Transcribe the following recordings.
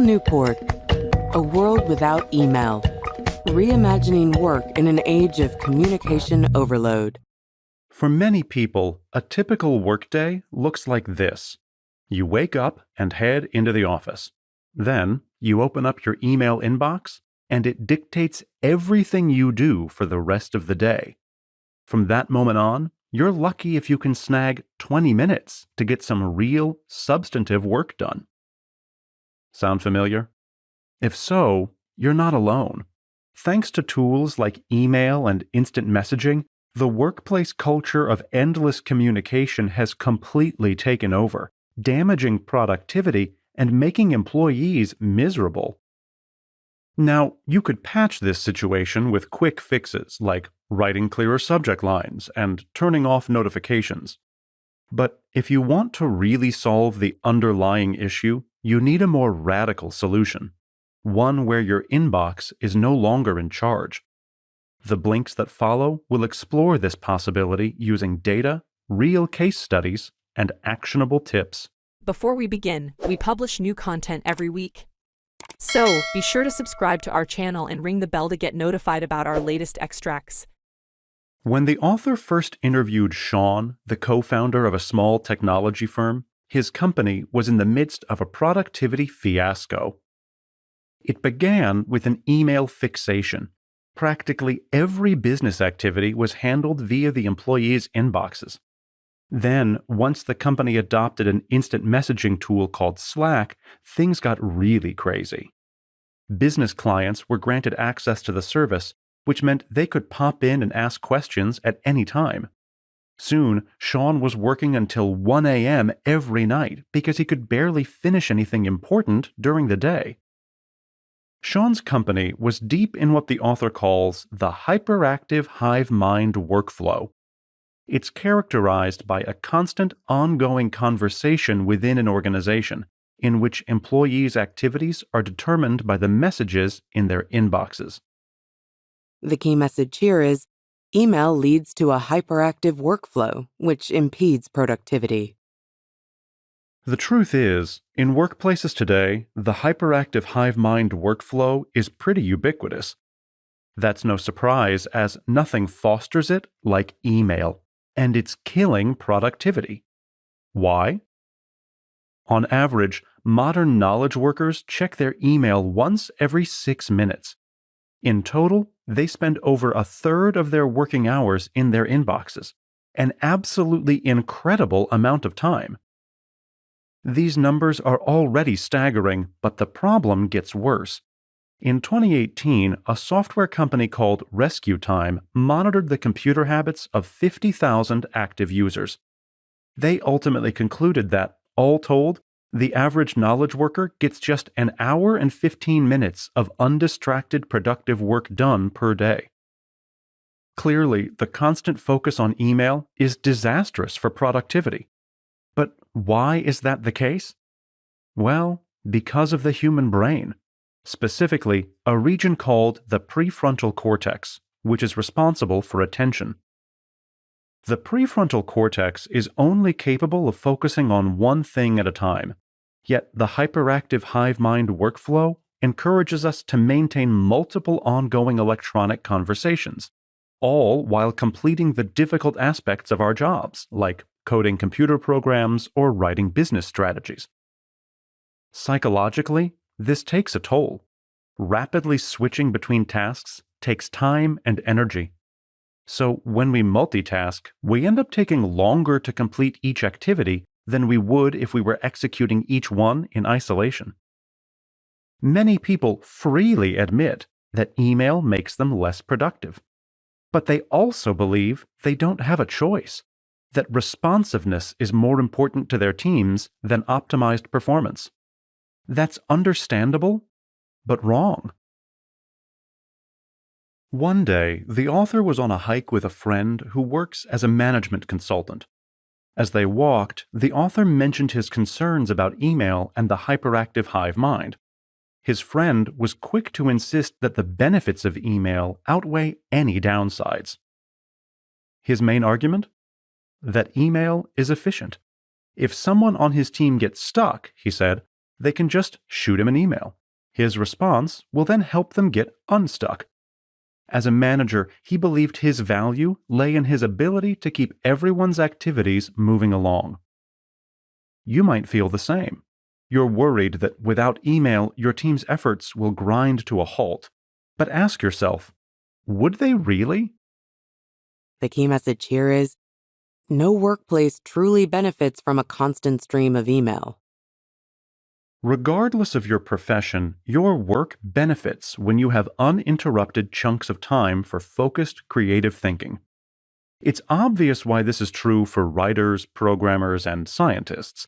Newport, a world without email, reimagining work in an age of communication overload. For many people, a typical workday looks like this. You wake up and head into the office. Then, you open up your email inbox, and it dictates everything you do for the rest of the day. From that moment on, you're lucky if you can snag 20 minutes to get some real, substantive work done. Sound familiar? If so, you're not alone. Thanks to tools like email and instant messaging, the workplace culture of endless communication has completely taken over, damaging productivity and making employees miserable. Now, you could patch this situation with quick fixes like writing clearer subject lines and turning off notifications. But if you want to really solve the underlying issue, you need a more radical solution, one where your inbox is no longer in charge. The blinks that follow will explore this possibility using data, real case studies, and actionable tips. Before we begin, we publish new content every week. So, be sure to subscribe to our channel and ring the bell to get notified about our latest extracts. When the author first interviewed Sean, the co-founder of a small technology firm, his company was in the midst of a productivity fiasco. It began with an email fixation. Practically every business activity was handled via the employees' inboxes. Then, once the company adopted an instant messaging tool called Slack, things got really crazy. Business clients were granted access to the service, which meant they could pop in and ask questions at any time. Soon, Sean was working until 1 a.m. every night because he could barely finish anything important during the day. Sean's company was deep in what the author calls the hyperactive hive mind workflow. It's characterized by a constant, ongoing conversation within an organization in which employees' activities are determined by the messages in their inboxes. The key message here is, email leads to a hyperactive workflow, which impedes productivity. The truth is, in workplaces today, the hyperactive hive mind workflow is pretty ubiquitous. That's no surprise, as nothing fosters it like email, and it's killing productivity. Why? On average, modern knowledge workers check their email once every 6 minutes. In total, they spend over a third of their working hours in their inboxes, an absolutely incredible amount of time. These numbers are already staggering, but the problem gets worse. In 2018, a software company called Rescue Time monitored the computer habits of 50,000 active users. They ultimately concluded that, all told, the average knowledge worker gets just an hour and 15 minutes of undistracted productive work done per day. Clearly, the constant focus on email is disastrous for productivity. But why is that the case? Well, because of the human brain. Specifically, a region called the prefrontal cortex, which is responsible for attention. The prefrontal cortex is only capable of focusing on one thing at a time, yet the hyperactive hive mind workflow encourages us to maintain multiple ongoing electronic conversations, all while completing the difficult aspects of our jobs, like coding computer programs or writing business strategies. Psychologically, this takes a toll. Rapidly switching between tasks takes time and energy. So when we multitask, we end up taking longer to complete each activity than we would if we were executing each one in isolation. Many people freely admit that email makes them less productive. But they also believe they don't have a choice, that responsiveness is more important to their teams than optimized performance. That's understandable, but wrong. One day, the author was on a hike with a friend who works as a management consultant. As they walked, the author mentioned his concerns about email and the hyperactive hive mind. His friend was quick to insist that the benefits of email outweigh any downsides. His main argument? That email is efficient. If someone on his team gets stuck, he said, they can just shoot him an email. His response will then help them get unstuck. As a manager, he believed his value lay in his ability to keep everyone's activities moving along. You might feel the same. You're worried that without email, your team's efforts will grind to a halt. But ask yourself, would they really? The key message here is, no workplace truly benefits from a constant stream of email. Regardless of your profession, your work benefits when you have uninterrupted chunks of time for focused creative thinking. It's obvious why this is true for writers, programmers, and scientists.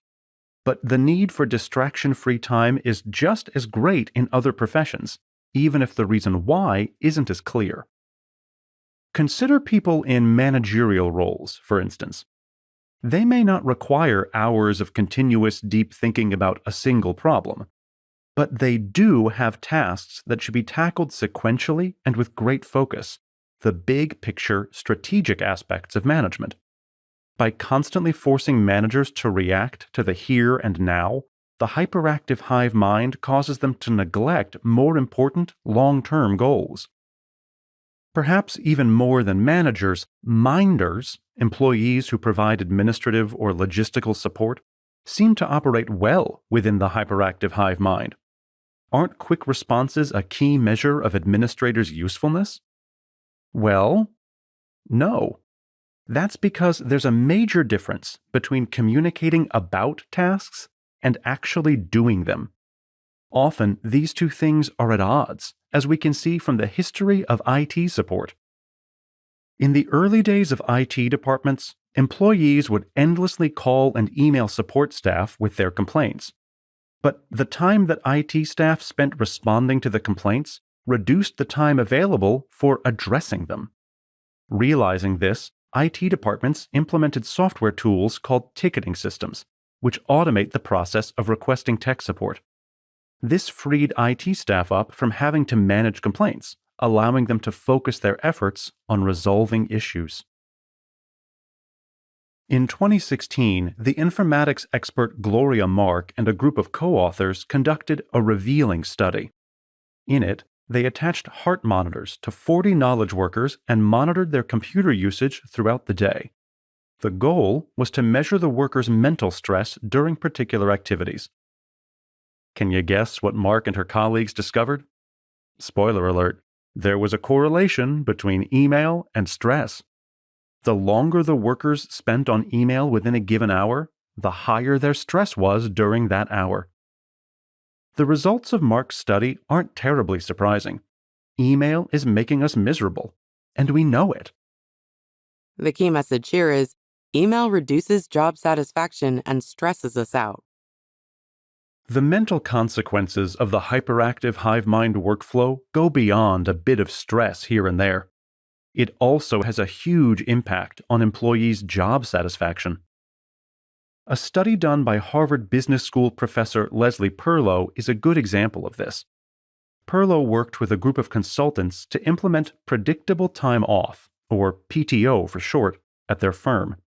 But the need for distraction-free time is just as great in other professions, even if the reason why isn't as clear. Consider people in managerial roles, for instance. They may not require hours of continuous deep thinking about a single problem, but they do have tasks that should be tackled sequentially and with great focus, the big picture strategic aspects of management. By constantly forcing managers to react to the here and now, the hyperactive hive mind causes them to neglect more important long-term goals. Perhaps even more than managers, minders, employees who provide administrative or logistical support, seem to operate well within the hyperactive hive mind. Aren't quick responses a key measure of administrators' usefulness? Well, no. That's because there's a major difference between communicating about tasks and actually doing them. Often, these two things are at odds, as we can see from the history of IT support. In the early days of IT departments, employees would endlessly call and email support staff with their complaints. But the time that IT staff spent responding to the complaints reduced the time available for addressing them. Realizing this, IT departments implemented software tools called ticketing systems, which automate the process of requesting tech support. This freed IT staff up from having to manage complaints, allowing them to focus their efforts on resolving issues. In 2016, the informatics expert Gloria Mark and a group of co-authors conducted a revealing study. In it, they attached heart monitors to 40 knowledge workers and monitored their computer usage throughout the day. The goal was to measure the workers' mental stress during particular activities. Can you guess what Mark and her colleagues discovered? Spoiler alert, there was a correlation between email and stress. The longer the workers spent on email within a given hour, the higher their stress was during that hour. The results of Mark's study aren't terribly surprising. Email is making us miserable, and we know it. The key message here is, email reduces job satisfaction and stresses us out. The mental consequences of the hyperactive hive mind workflow go beyond a bit of stress here and there. It also has a huge impact on employees' job satisfaction. A study done by Harvard Business School professor Leslie Perlow is a good example of this. Perlow worked with a group of consultants to implement predictable time off, or PTO for short, at their firm.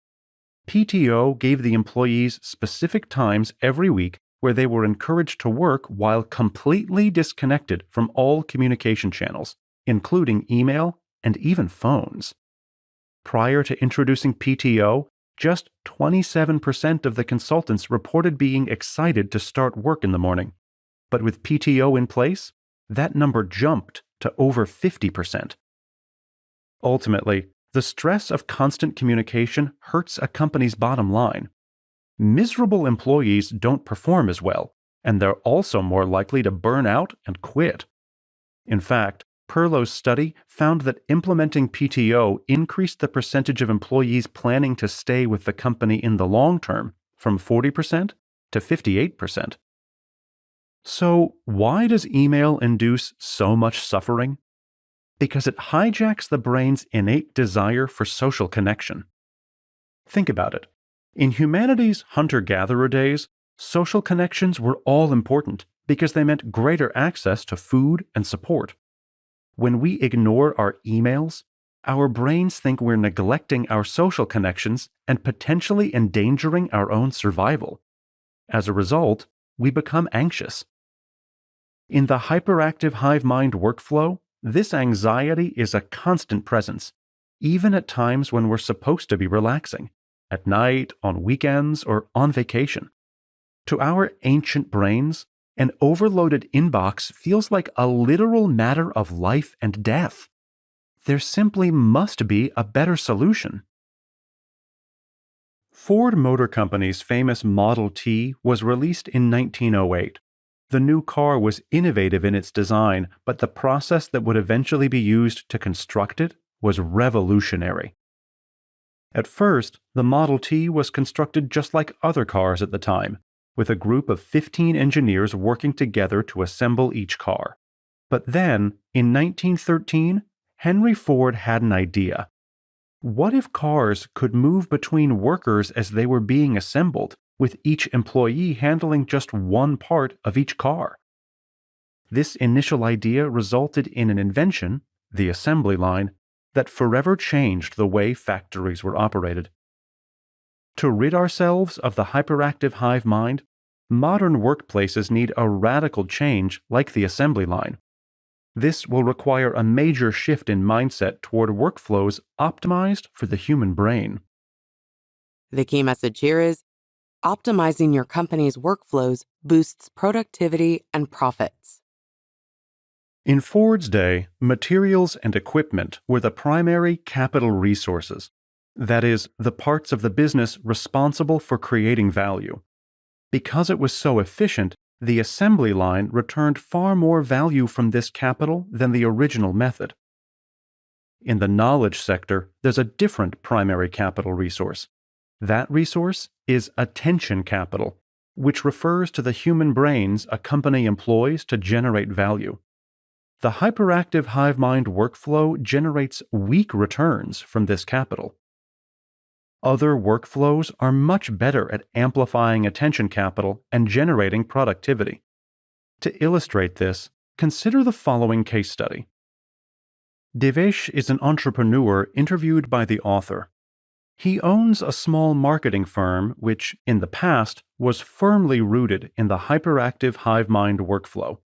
PTO gave the employees specific times every week where they were encouraged to work while completely disconnected from all communication channels, including email and even phones. Prior to introducing PTO, just 27% of the consultants reported being excited to start work in the morning. But with PTO in place, that number jumped to over 50%. Ultimately, the stress of constant communication hurts a company's bottom line. Miserable employees don't perform as well, and they're also more likely to burn out and quit. In fact, Perlow's study found that implementing PTO increased the percentage of employees planning to stay with the company in the long term from 40% to 58%. So, why does email induce so much suffering? Because it hijacks the brain's innate desire for social connection. Think about it. In humanity's hunter-gatherer days, social connections were all important because they meant greater access to food and support. When we ignore our emails, our brains think we're neglecting our social connections and potentially endangering our own survival. As a result, we become anxious. In the hyperactive hive mind workflow, this anxiety is a constant presence, even at times when we're supposed to be relaxing, at night, on weekends, or on vacation. To our ancient brains, an overloaded inbox feels like a literal matter of life and death. There simply must be a better solution. Ford Motor Company's famous Model T was released in 1908. The new car was innovative in its design, but the process that would eventually be used to construct it was revolutionary. At first, the Model T was constructed just like other cars at the time, with a group of 15 engineers working together to assemble each car. But then, in 1913, Henry Ford had an idea. What if cars could move between workers as they were being assembled, with each employee handling just one part of each car? This initial idea resulted in an invention, the assembly line, that forever changed the way factories were operated. To rid ourselves of the hyperactive hive mind, modern workplaces need a radical change like the assembly line. This will require a major shift in mindset toward workflows optimized for the human brain. The key message here is optimizing your company's workflows boosts productivity and profits. In Ford's day, materials and equipment were the primary capital resources. That is, the parts of the business responsible for creating value. Because it was so efficient, the assembly line returned far more value from this capital than the original method. In the knowledge sector, there's a different primary capital resource. That resource is attention capital, which refers to the human brains a company employs to generate value. The hyperactive hive mind workflow generates weak returns from this capital. Other workflows are much better at amplifying attention capital and generating productivity. To illustrate this, consider the following case study. Devesh is an entrepreneur interviewed by the author. He owns a small marketing firm which, in the past, was firmly rooted in the hyperactive hive mind workflow.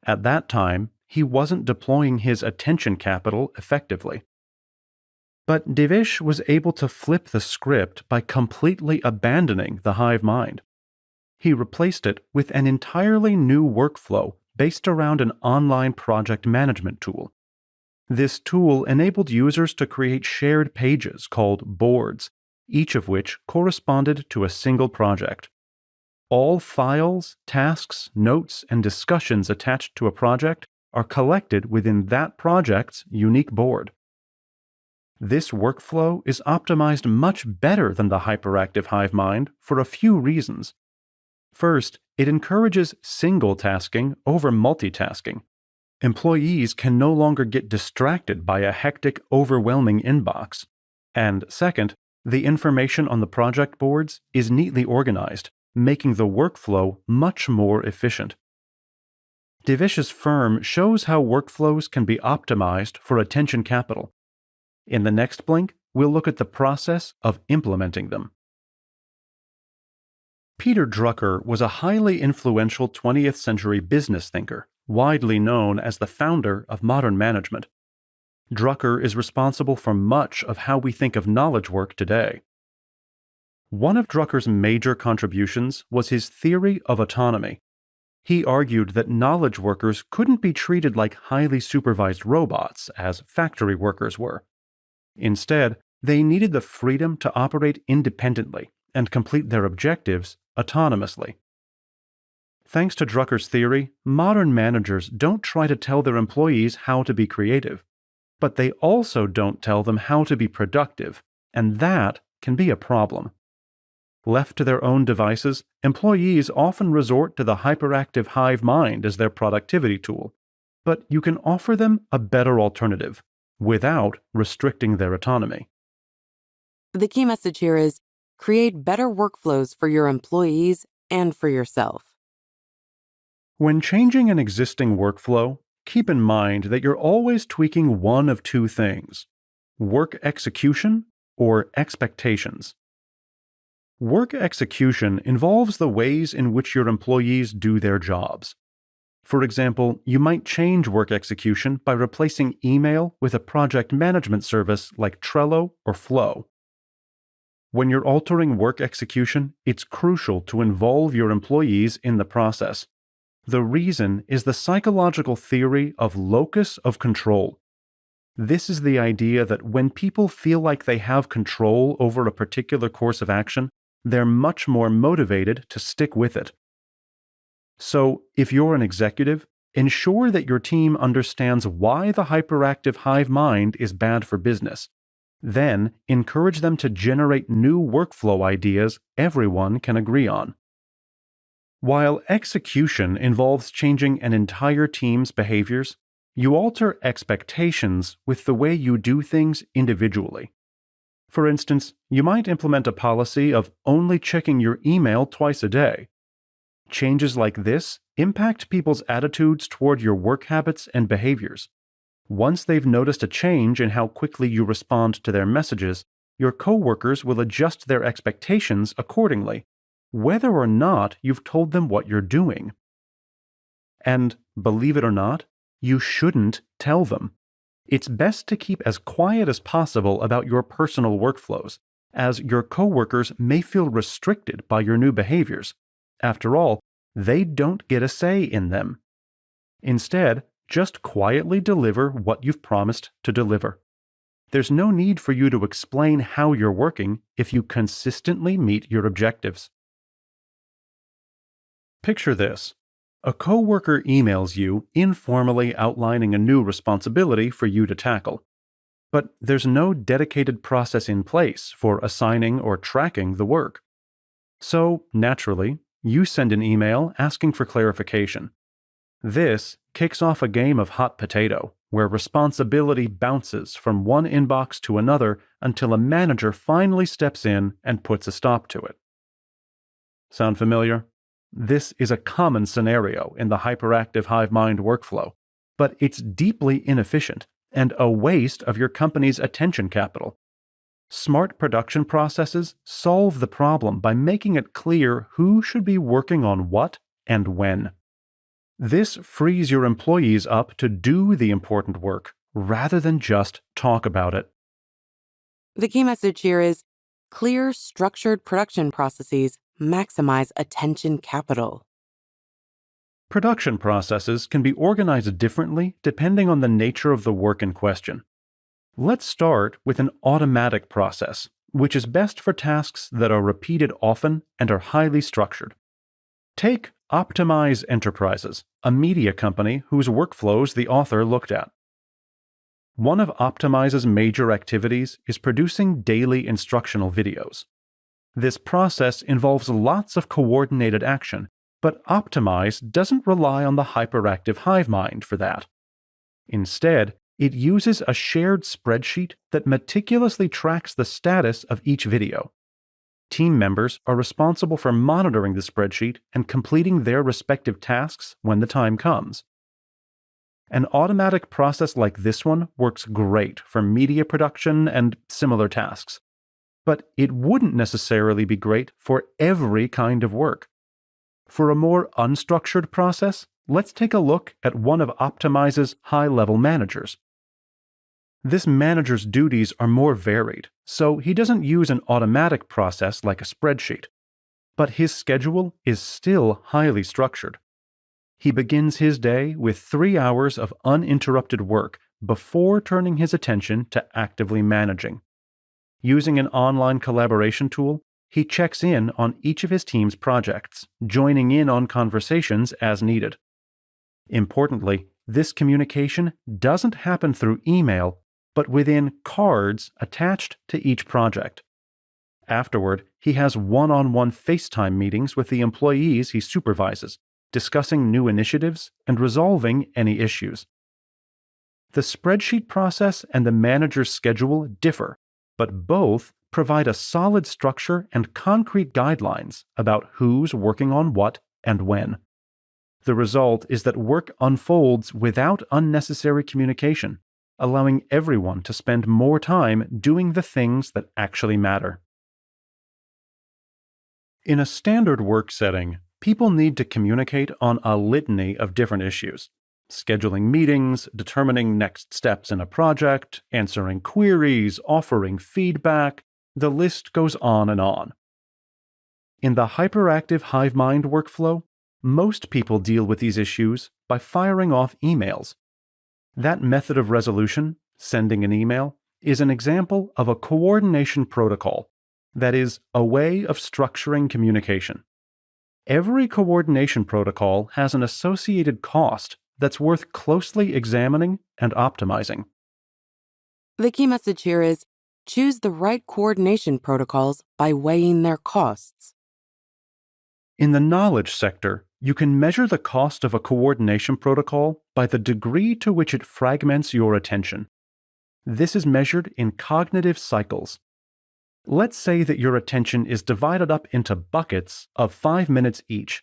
At that time, he wasn't deploying his attention capital effectively. But Devesh was able to flip the script by completely abandoning the hive mind. He replaced it with an entirely new workflow based around an online project management tool. This tool enabled users to create shared pages called boards, each of which corresponded to a single project. All files, tasks, notes, and discussions attached to a project are collected within that project's unique board. This workflow is optimized much better than the hyperactive hive mind for a few reasons. First, it encourages single tasking over multitasking. Employees can no longer get distracted by a hectic, overwhelming inbox. And second, the information on the project boards is neatly organized, making the workflow much more efficient. Devesh's firm shows how workflows can be optimized for attention capital. In the next blink, we'll look at the process of implementing them. Peter Drucker was a highly influential 20th century business thinker, widely known as the founder of modern management. Drucker is responsible for much of how we think of knowledge work today. One of Drucker's major contributions was his theory of autonomy. He argued that knowledge workers couldn't be treated like highly supervised robots, as factory workers were. Instead, they needed the freedom to operate independently and complete their objectives autonomously. Thanks to Drucker's theory, modern managers don't try to tell their employees how to be creative, but they also don't tell them how to be productive, and that can be a problem. Left to their own devices, employees often resort to the hyperactive hive mind as their productivity tool, but you can offer them a better alternative without restricting their autonomy. The key message here is create better workflows for your employees and for yourself. When changing an existing workflow, keep in mind that you're always tweaking one of two things: work execution or expectations. Work execution involves the ways in which your employees do their jobs. For example, you might change work execution by replacing email with a project management service like Trello or Flow. When you're altering work execution, it's crucial to involve your employees in the process. The reason is the psychological theory of locus of control. This is the idea that when people feel like they have control over a particular course of action, they're much more motivated to stick with it. So, if you're an executive, ensure that your team understands why the hyperactive hive mind is bad for business. Then, encourage them to generate new workflow ideas everyone can agree on. While execution involves changing an entire team's behaviors, you alter expectations with the way you do things individually. For instance, you might implement a policy of only checking your email twice a day. Changes like this impact people's attitudes toward your work habits and behaviors. Once they've noticed a change in how quickly you respond to their messages, your coworkers will adjust their expectations accordingly, whether or not you've told them what you're doing. And, believe it or not, you shouldn't tell them. It's best to keep as quiet as possible about your personal workflows, as your coworkers may feel restricted by your new behaviors. After all, they don't get a say in them. Instead, just quietly deliver what you've promised to deliver. There's no need for you to explain how you're working if you consistently meet your objectives. Picture this. A coworker emails you informally outlining a new responsibility for you to tackle. But there's no dedicated process in place for assigning or tracking the work. So, naturally, you send an email asking for clarification. This kicks off a game of hot potato, where responsibility bounces from one inbox to another until a manager finally steps in and puts a stop to it. Sound familiar? This is a common scenario in the hyperactive hive mind workflow, but it's deeply inefficient and a waste of your company's attention capital. Smart production processes solve the problem by making it clear who should be working on what and when. This frees your employees up to do the important work rather than just talk about it. The key message here is clear, structured production processes maximize attention capital. Production processes can be organized differently depending on the nature of the work in question. Let's start with an automatic process, which is best for tasks that are repeated often and are highly structured. Take Optimize Enterprises, a media company whose workflows the author looked at. One of Optimize's major activities is producing daily instructional videos. This process involves lots of coordinated action, but Optimize doesn't rely on the hyperactive hive mind for that. Instead, it uses a shared spreadsheet that meticulously tracks the status of each video. Team members are responsible for monitoring the spreadsheet and completing their respective tasks when the time comes. An automatic process like this one works great for media production and similar tasks, but it wouldn't necessarily be great for every kind of work. For a more unstructured process, let's take a look at one of Optimize's high-level managers. This manager's duties are more varied, so he doesn't use an automatic process like a spreadsheet. But his schedule is still highly structured. He begins his day with 3 hours of uninterrupted work before turning his attention to actively managing. Using an online collaboration tool, he checks in on each of his team's projects, joining in on conversations as needed. Importantly, this communication doesn't happen through email, but within cards attached to each project. Afterward, he has one-on-one FaceTime meetings with the employees he supervises, discussing new initiatives and resolving any issues. The spreadsheet process and the manager's schedule differ, but both provide a solid structure and concrete guidelines about who's working on what and when. The result is that work unfolds without unnecessary communication, allowing everyone to spend more time doing the things that actually matter. In a standard work setting, people need to communicate on a litany of different issues: scheduling meetings, determining next steps in a project, answering queries, offering feedback. The list goes on and on. In the hyperactive hive mind workflow, most people deal with these issues by firing off emails. That method of resolution, sending an email, is an example of a coordination protocol, that is, a way of structuring communication. Every coordination protocol has an associated cost that's worth closely examining and optimizing. The key message here is choose the right coordination protocols by weighing their costs. In the knowledge sector, you can measure the cost of a coordination protocol by the degree to which it fragments your attention. This is measured in cognitive cycles. Let's say that your attention is divided up into buckets of 5 minutes each.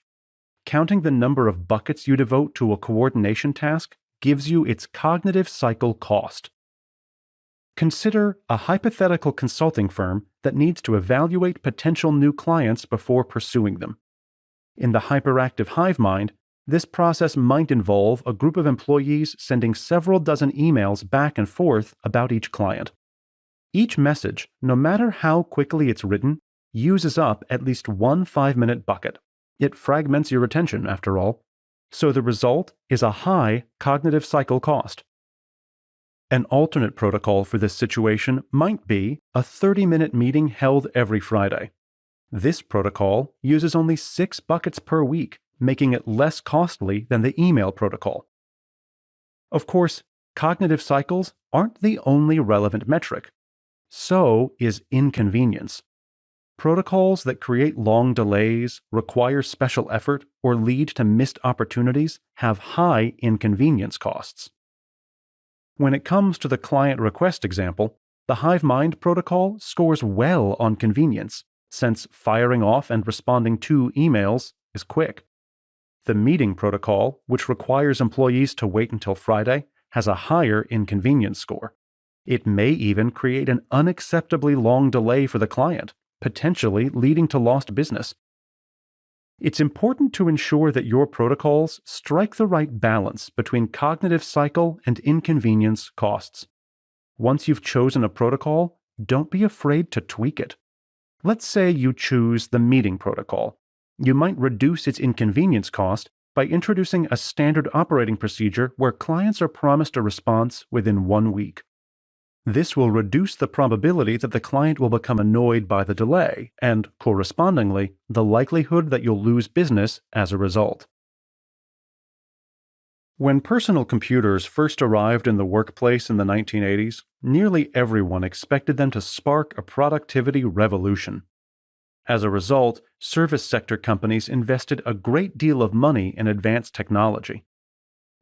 Counting the number of buckets you devote to a coordination task gives you its cognitive cycle cost. Consider a hypothetical consulting firm that needs to evaluate potential new clients before pursuing them. In the hyperactive hive mind, this process might involve a group of employees sending several dozen emails back and forth about each client. Each message, no matter how quickly it's written, uses up at least one 5-minute bucket. It fragments your attention, after all. So the result is a high cognitive cycle cost. An alternate protocol for this situation might be a 30-minute meeting held every Friday. This protocol uses only 6 buckets per week, making it less costly than the email protocol. Of course, cognitive cycles aren't the only relevant metric. So is inconvenience. Protocols that create long delays, require special effort, or lead to missed opportunities have high inconvenience costs. When it comes to the client request example, the hive mind protocol scores well on convenience, since firing off and responding to emails is quick. The meeting protocol, which requires employees to wait until Friday, has a higher inconvenience score. It may even create an unacceptably long delay for the client, potentially leading to lost business. It's important to ensure that your protocols strike the right balance between cognitive cycle and inconvenience costs. Once you've chosen a protocol, don't be afraid to tweak it. Let's say you choose the meeting protocol. You might reduce its inconvenience cost by introducing a standard operating procedure where clients are promised a response within 1 week. This will reduce the probability that the client will become annoyed by the delay and, correspondingly, the likelihood that you'll lose business as a result. When personal computers first arrived in the workplace in the 1980s, nearly everyone expected them to spark a productivity revolution. As a result, service sector companies invested a great deal of money in advanced technology.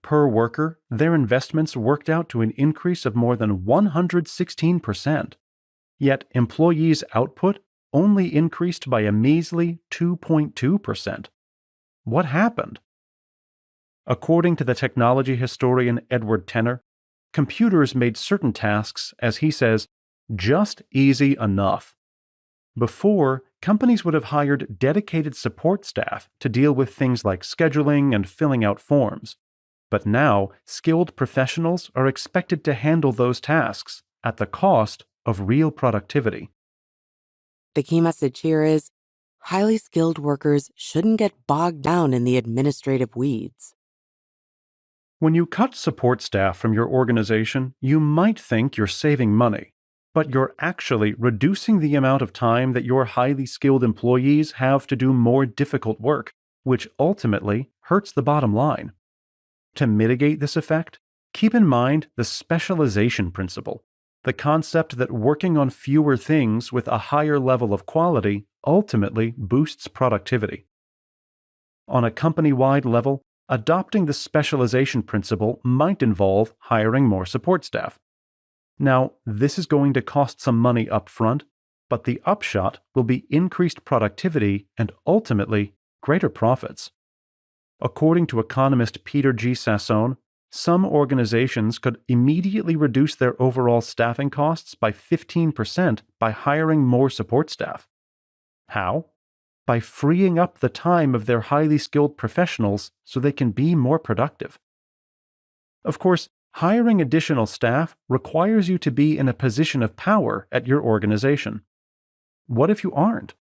Per worker, their investments worked out to an increase of more than 116%. Yet employees' output only increased by a measly 2.2%. What happened? According to the technology historian Edward Tenner, computers made certain tasks, as he says, just easy enough. Before, companies would have hired dedicated support staff to deal with things like scheduling and filling out forms. But now, skilled professionals are expected to handle those tasks at the cost of real productivity. The key message here is highly skilled workers shouldn't get bogged down in the administrative weeds. When you cut support staff from your organization, you might think you're saving money, but you're actually reducing the amount of time that your highly skilled employees have to do more difficult work, which ultimately hurts the bottom line. To mitigate this effect, keep in mind the specialization principle, the concept that working on fewer things with a higher level of quality ultimately boosts productivity. On a company-wide level, adopting the specialization principle might involve hiring more support staff. Now, this is going to cost some money up front, but the upshot will be increased productivity and ultimately greater profits. According to economist Peter G. Sassone, some organizations could immediately reduce their overall staffing costs by 15% by hiring more support staff. How? by freeing up the time of their highly skilled professionals so they can be more productive. Of course, hiring additional staff requires you to be in a position of power at your organization. What if you aren't?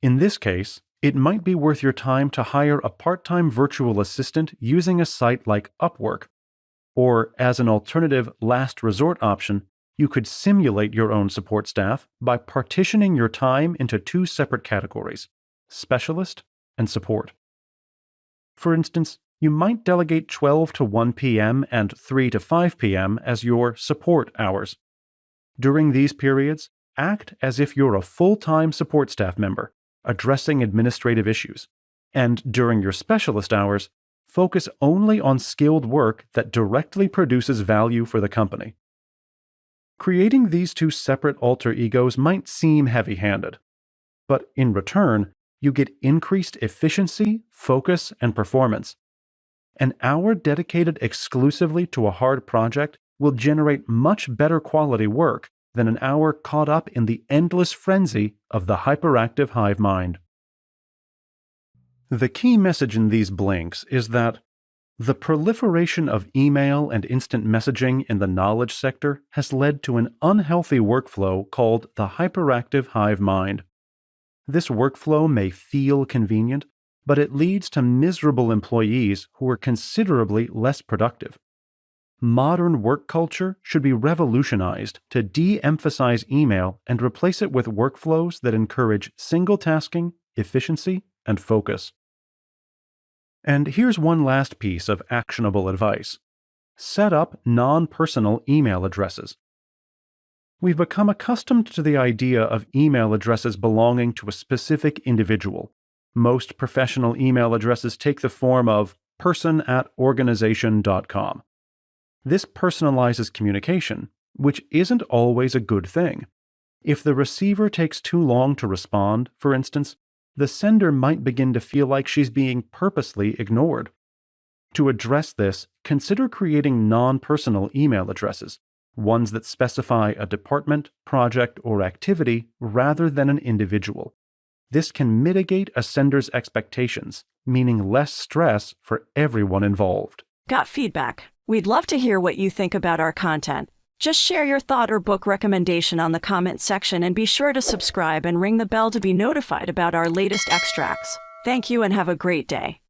In this case, it might be worth your time to hire a part-time virtual assistant using a site like Upwork. Or, as an alternative last resort option, you could simulate your own support staff by partitioning your time into two separate categories: specialist and support. For instance, you might delegate 12 to 1 p.m. and 3 to 5 p.m. as your support hours. During these periods, act as if you're a full-time support staff member, addressing administrative issues, and during your specialist hours, focus only on skilled work that directly produces value for the company. Creating these two separate alter egos might seem heavy-handed, but in return, you get increased efficiency, focus, and performance. An hour dedicated exclusively to a hard project will generate much better quality work than an hour caught up in the endless frenzy of the hyperactive hive mind. The key message in these blinks is that the proliferation of email and instant messaging in the knowledge sector has led to an unhealthy workflow called the hyperactive hive mind. This workflow may feel convenient, but it leads to miserable employees who are considerably less productive. Modern work culture should be revolutionized to de-emphasize email and replace it with workflows that encourage single tasking, efficiency, and focus. And here's one last piece of actionable advice. Set up non-personal email addresses. We've become accustomed to the idea of email addresses belonging to a specific individual. Most professional email addresses take the form of person@organization.com. This personalizes communication, which isn't always a good thing. If the receiver takes too long to respond, for instance, the sender might begin to feel like she's being purposely ignored. To address this, consider creating non-personal email addresses, ones that specify a department, project, or activity rather than an individual. This can mitigate a sender's expectations, meaning less stress for everyone involved. Got feedback? We'd love to hear what you think about our content. Just share your thought or book recommendation on the comment section and be sure to subscribe and ring the bell to be notified about our latest extracts. Thank you and have a great day.